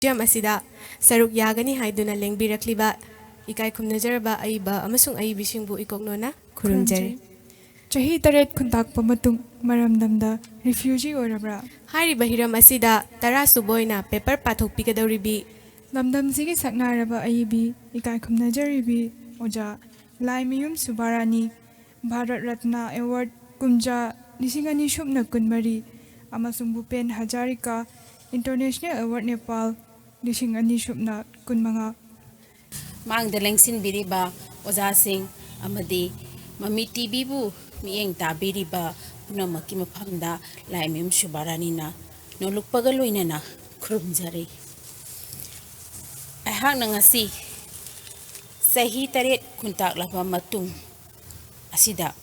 ꯖꯝ ꯑꯁꯤꯗ ꯁꯔꯨꯛ ꯌꯥꯒꯅꯤ ꯍꯥꯏꯗꯨꯅ ꯂꯦꯡꯕꯤꯔꯛꯂꯤꯕ 이kai ꯈꯨꯝꯅꯖꯔꯕ ꯑꯏꯕ ꯑꯃꯁꯨꯡ ꯑꯏꯕꯤꯁꯤꯡꯕꯨ ꯏꯀꯣꯛꯅꯣꯅ ꯈꯨꯔꯨꯝꯖꯔꯤ. Chahi Taret Khuntakpa Matung Maramdamda Refugee Oirabara. ꯍꯥꯏꯔꯤꯕ ꯍꯤꯔꯝ ꯑꯁꯤꯗ ꯇꯔꯥꯁꯨꯕ ꯑꯣꯏꯅ paper ꯄꯥꯊꯣꯛꯄꯤꯒꯗꯧꯔꯤꯕꯤ Lamdamsigi Saknaraba Aibi Ikai Khumnajaribi Oja Laimayum Subarani Bharat Ratna Award Kumja Nisingani Shubna Kunmari Amasung Bhupen Hazarika International Award Nepal Nisingani Shubna Kunmanga Mang the Lengsin Biriba, Ozasing, Amadi, Mami Tibibu, Mieng Tabiriba, Punamakima Panda, Laimayum Subaranina, no look Pagaluinana, Krumzari. I hang Nangasi Chahi Taret Khuntakpa Matung Asida.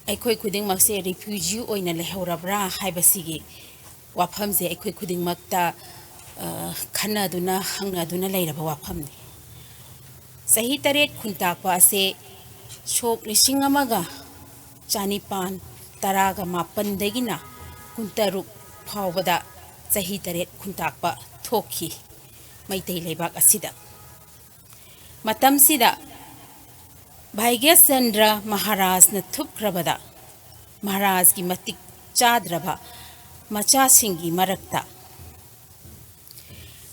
I quite couldn't make a refugee or in a Oirabara, Hibasigi, Wapamse, I quite couldn't make the Kanaduna, Hangaduna later Wapam. Chahi Taret Khuntakpa say, Shok Lishingamaga, Janipan, Taraga Mapan Degina, Kuntaruk, Pawada, Chahi Taret Khuntakpa, Toki, Maitay Lebak Asida. Matam Sida. Bhaigyasandra Maharaj na thukrabada Maharaj ki matik chadraba macha singi marakta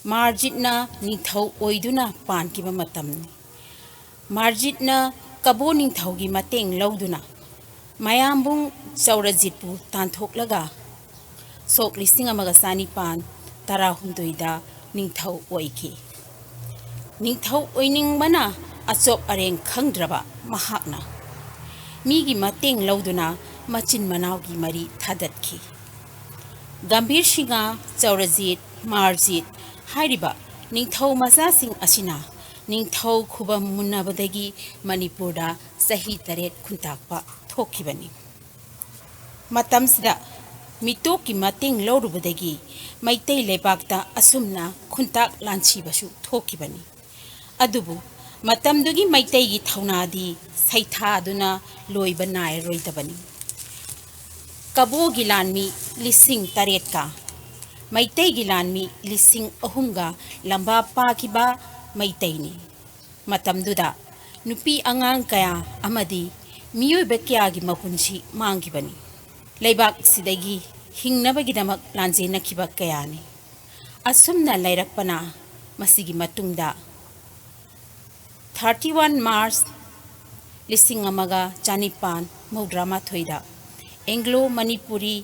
Marjitna ningthau oiduna pan ki matamni Marjitna kabo ningthau gi mateng lauduna mayambung chaurajitpu tanthoklaga sok listing amaga sani pan tarahundoida ningthau oiki ningthau oining mana Achop areng khangdraba mahakna migi mateng lauduna machin manawgi mari thadatki Gambir Singa Chaurajit Marjit Hairiba Ningthau Maza Sing Asina Ningthau Khuba Munabadagi Manipurda Chahi Taret Khuntakpa Thokibani Matamsida Mitoki mateng laurubadagi Maitay Lebakta Asumna Khuntak Lanchibasu Thokibani Adubu Matamdugi Maitaygi Thaunadi Saitha Duna Loiba Nai Roitabani Kabo Gilanmi Lising Taretka Maitay Gilanmi Lising Ahunga Lamba Pakiba Maitayni Matamduda Nupi Angang Kaya Amadi Miyoy Bekyagi Mapunsi Mangibani Laibak Sidagi Hingnabagidamak Lanze Nakiba Kayani Asumna Lairakpana Masigi Matungda 31 March Lisingamaga Janipan Modrama Thoida Anglo Manipuri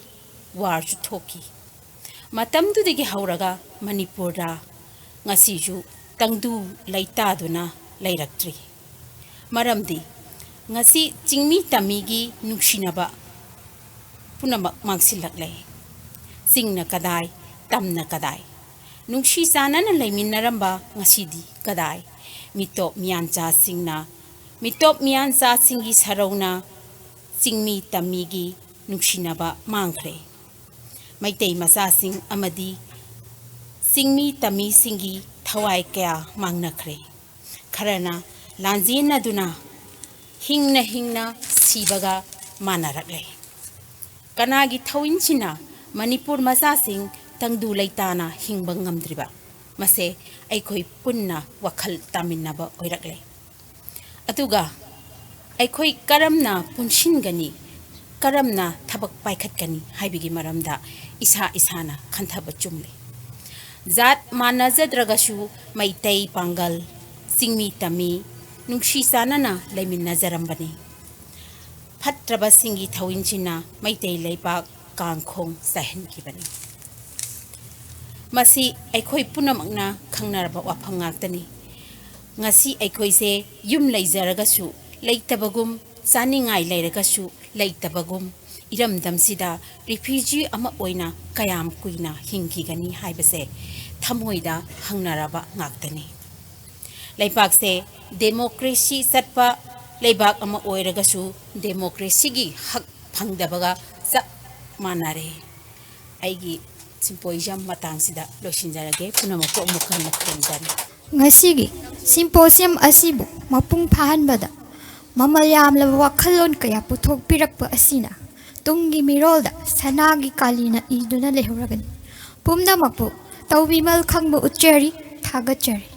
War Thoki Matamdu de Hauraga Manipura Ngasiju Tangdu Laitaduna Lairaktri Maramdi Ngasi Jingmi Tamigi Nuksinaba Punamak Mangsilakle Singna Kadai Tamna Kadai Nukshi Sanan Laiminaramba Ngasidi Kadai Mitop Mianza Singna Mitop Mianza Singi Sarona Singmi Tamigi Nuksinaba Mangre Maitay Masa Sing Amadi Singmi Tami Singi Thawai Kaya Mangnakre Karana Lanzina Duna Hingna Sibaga Manarakle Kanagi Thawinchina Manipur Masa Sing Tangdu Laitana Hingbangamdriba Mase Aikoi Punna Wakal Taminaba Oirakle Atuga Aikoi Karamna Punshingani Karamna Tabak Paikatkani Haibigi Maramda Isa Isana Kantaba Jumle Zat Manazadragashu Maitay Pangal Singmi Tami Nungshi Sanana Laimin Nazarambani Patraba Singi Tawinchina Maitay Laipak Kangkong Sahen Kibani Masi Aikoi Punamagna Kangnaraba Wapangatani Ngasi Aikoi se Yum Laizaragasu Laitabagum Saningai Lairagasu Laitabagum Iram Damsida Refugee Ama Oina Kayam Kuina Hingigani Haibase Tamoida Hangnaraba Ngaktani Laipak se Democracy Satpa Laibak Ama Oiragasu Democracy gi Hak Pangdabaga Sa Manare Aigi Symposium Matangsida Loshinjarage Punamako Mukan Makunjari Ngasigi symposium asibu mapung pahanbada mamayam la wakhalon kaya puthok pirakpa asina tunggi mirolda sanagi kalina iduna lehuragani pumna mapu तौबीमल खंगबु उच्चरी थागचरी